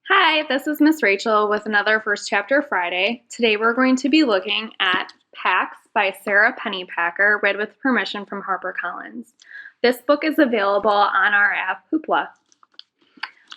Hi, this is Miss Rachel with another First Chapter Friday. Today we're going to be looking at Pax by Sara Pennypacker, read with permission from HarperCollins. This book is available on our app Hoopla.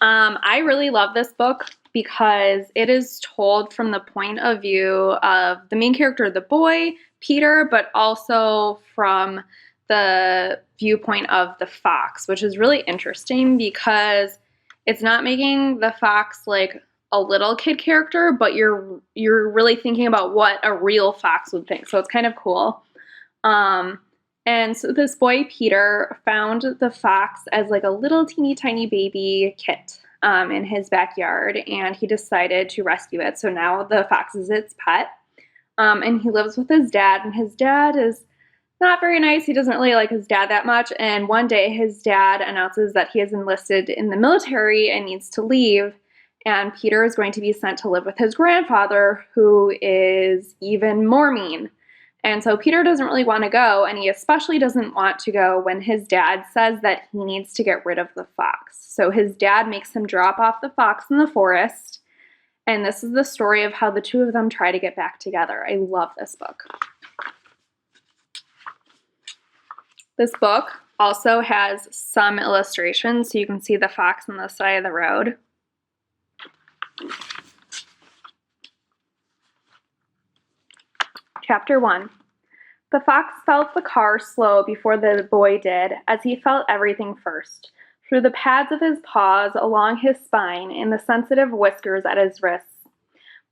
I really love this book because it is told from the point of view of the main character, the boy, Peter, but also from the viewpoint of the fox, which is really interesting because it's not making the fox like a little kid character, but you're really thinking about what a real fox would think. So it's kind of cool. And so this boy, Peter, found the fox as like a little teeny tiny baby kit in his backyard, and he decided to rescue it. So now the fox is its pet, and he lives with his dad, and his dad is not very nice. He doesn't really like his dad that much, and one day his dad announces that he is enlisted in the military and needs to leave, and Peter is going to be sent to live with his grandfather, who is even more mean. And so Peter doesn't really want to go, and he especially doesn't want to go when his dad says that he needs to get rid of the fox. So his dad makes him drop off the fox in the forest, and this is the story of how the two of them try to get back together. I love this book. This book also has some illustrations, so you can see the fox on the side of the road. Chapter 1. The fox felt the car slow before the boy did, as he felt everything first, through the pads of his paws, along his spine, and the sensitive whiskers at his wrists.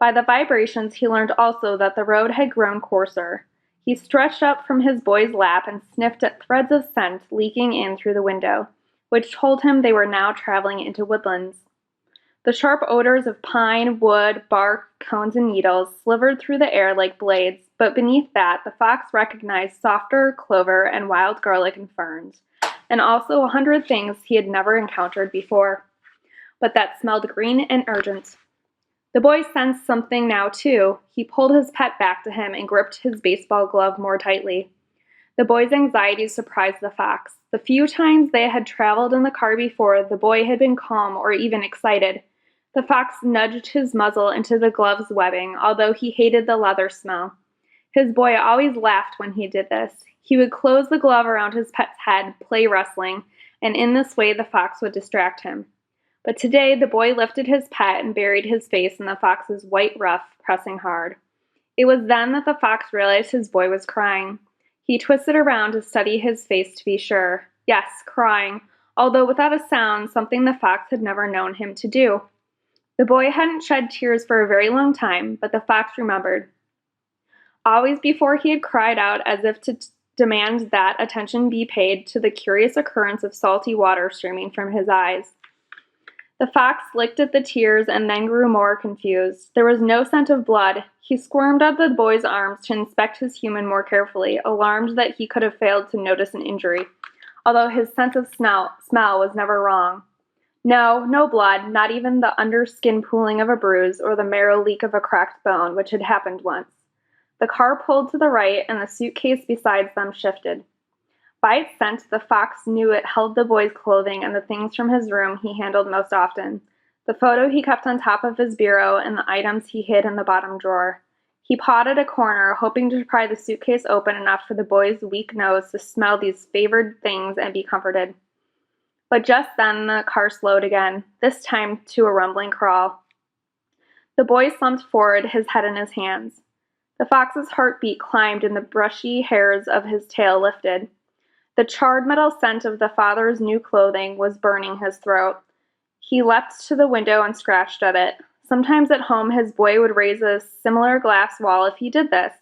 By the vibrations, he learned also that the road had grown coarser. He stretched up from his boy's lap and sniffed at threads of scent leaking in through the window, which told him they were now traveling into woodlands. The sharp odors of pine, wood, bark, cones, and needles slivered through the air like blades, but beneath that the fox recognized softer clover and wild garlic and ferns, and also 100 things he had never encountered before, but that smelled green and urgent. The boy sensed something now, too. He pulled his pet back to him and gripped his baseball glove more tightly. The boy's anxiety surprised the fox. The few times they had traveled in the car before, the boy had been calm or even excited. The fox nudged his muzzle into the glove's webbing, although he hated the leather smell. His boy always laughed when he did this. He would close the glove around his pet's head, play wrestling, and in this way the fox would distract him. But today the boy lifted his pet and buried his face in the fox's white ruff, pressing hard. It was then that the fox realized his boy was crying. He twisted around to study his face to be sure. Yes, crying, although without a sound, something the fox had never known him to do. The boy hadn't shed tears for a very long time, but the fox remembered. Always before he had cried out as if to demand that attention be paid to the curious occurrence of salty water streaming from his eyes. The fox licked at the tears and then grew more confused. There was no scent of blood. He squirmed out the boy's arms to inspect his human more carefully, alarmed that he could have failed to notice an injury, although his sense of smell was never wrong. No blood, not even the underskin pooling of a bruise or the marrow leak of a cracked bone, which had happened once. The car pulled to the right, and the suitcase beside them shifted. By its scent, the fox knew it held the boy's clothing and the things from his room he handled most often, the photo he kept on top of his bureau and the items he hid in the bottom drawer. He pawed at a corner, hoping to pry the suitcase open enough for the boy's weak nose to smell these favored things and be comforted. But just then the car slowed again, this time to a rumbling crawl. The boy slumped forward, his head in his hands. The fox's heartbeat climbed and the brushy hairs of his tail lifted. The charred metal scent of the father's new clothing was burning his throat. He leapt to the window and scratched at it. Sometimes at home his boy would raise a similar glass wall if he did this.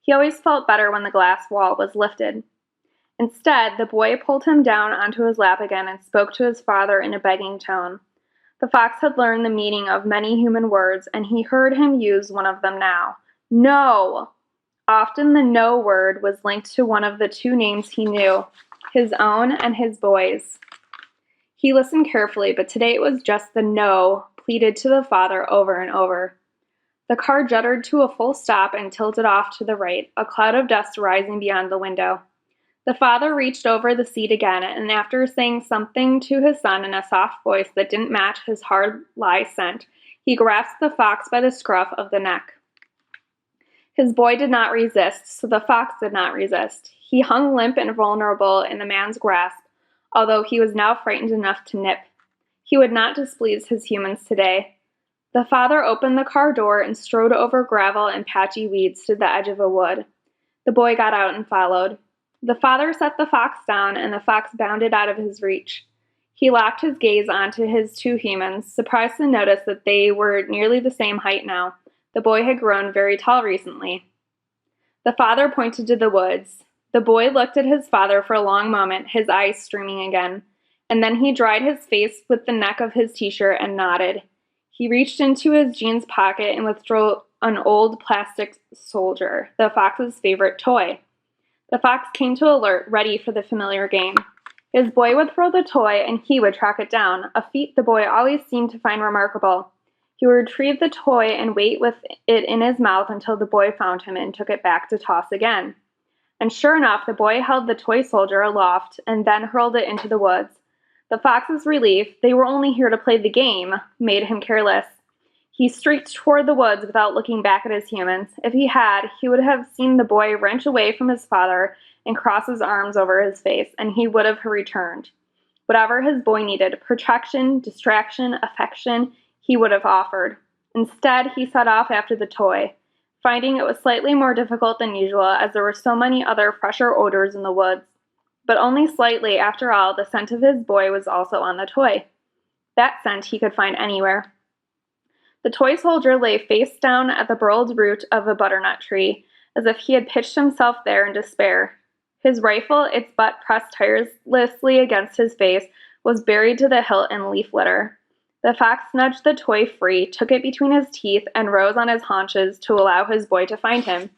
He always felt better when the glass wall was lifted. Instead, the boy pulled him down onto his lap again and spoke to his father in a begging tone. The fox had learned the meaning of many human words, and he heard him use one of them now. No! Often the no word was linked to one of the two names he knew, his own and his boy's. He listened carefully, but today it was just the no pleaded to the father over and over. The car juddered to a full stop and tilted off to the right, a cloud of dust rising beyond the window. The father reached over the seat again, and after saying something to his son in a soft voice that didn't match his hard lie scent, he grasped the fox by the scruff of the neck. His boy did not resist, so the fox did not resist. He hung limp and vulnerable in the man's grasp, although he was now frightened enough to nip. He would not displease his humans today. The father opened the car door and strode over gravel and patchy weeds to the edge of a wood. The boy got out and followed. The father set the fox down, and the fox bounded out of his reach. He locked his gaze onto his two humans, surprised to notice that they were nearly the same height now. The boy had grown very tall recently. The father pointed to the woods. The boy looked at his father for a long moment, his eyes streaming again, and then he dried his face with the neck of his t-shirt and nodded. He reached into his jeans pocket and withdrew an old plastic soldier, the fox's favorite toy. The fox came to alert, ready for the familiar game. His boy would throw the toy, and he would track it down, a feat the boy always seemed to find remarkable. He would retrieve the toy and wait with it in his mouth until the boy found him and took it back to toss again. And sure enough, the boy held the toy soldier aloft and then hurled it into the woods. The fox's relief, they were only here to play the game, made him careless. He streaked toward the woods without looking back at his humans. If he had, he would have seen the boy wrench away from his father and cross his arms over his face, and he would have returned. Whatever his boy needed, protection, distraction, affection, he would have offered. Instead, he set off after the toy, finding it was slightly more difficult than usual as there were so many other fresher odors in the woods. But only slightly, after all, the scent of his boy was also on the toy. That scent he could find anywhere. The toy soldier lay face down at the burled root of a butternut tree, as if he had pitched himself there in despair. His rifle, its butt pressed tirelessly against his face, was buried to the hilt in leaf litter. The fox nudged the toy free, took it between his teeth, and rose on his haunches to allow his boy to find him.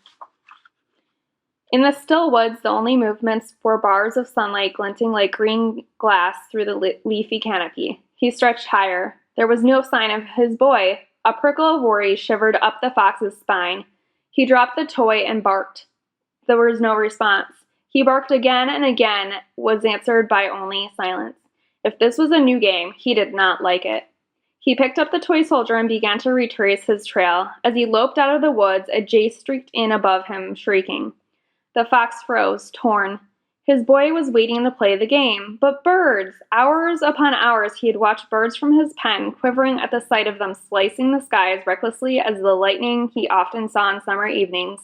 In the still woods, the only movements were bars of sunlight glinting like green glass through the leafy canopy. He stretched higher. There was no sign of his boy. A prickle of worry shivered up the fox's spine. He dropped the toy and barked. There was no response. He barked again and again, was answered by only silence. If this was a new game, he did not like it. He picked up the toy soldier and began to retrace his trail. As he loped out of the woods, a jay streaked in above him, shrieking. The fox froze, torn. His boy was waiting to play the game. But birds! Hours upon hours he had watched birds from his pen, quivering at the sight of them slicing the sky as recklessly as the lightning he often saw in summer evenings.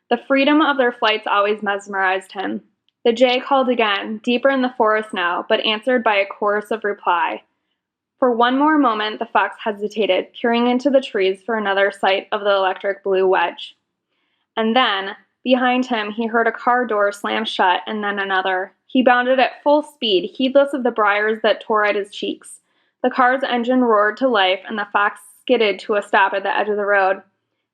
The freedom of their flights always mesmerized him. The jay called again, deeper in the forest now, but answered by a chorus of reply. For one more moment the fox hesitated, peering into the trees for another sight of the electric blue wedge. And then, behind him, he heard a car door slam shut, and then another. He bounded at full speed, heedless of the briars that tore at his cheeks. The car's engine roared to life, and the fox skidded to a stop at the edge of the road.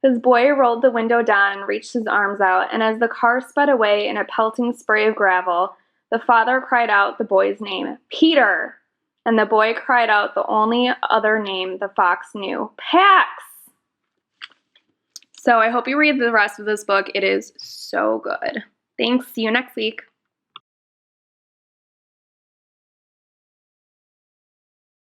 His boy rolled the window down and reached his arms out, and as the car sped away in a pelting spray of gravel, the father cried out the boy's name, Peter! And the boy cried out the only other name the fox knew, Pax! So I hope you read the rest of this book. It is so good. Thanks. See you next week.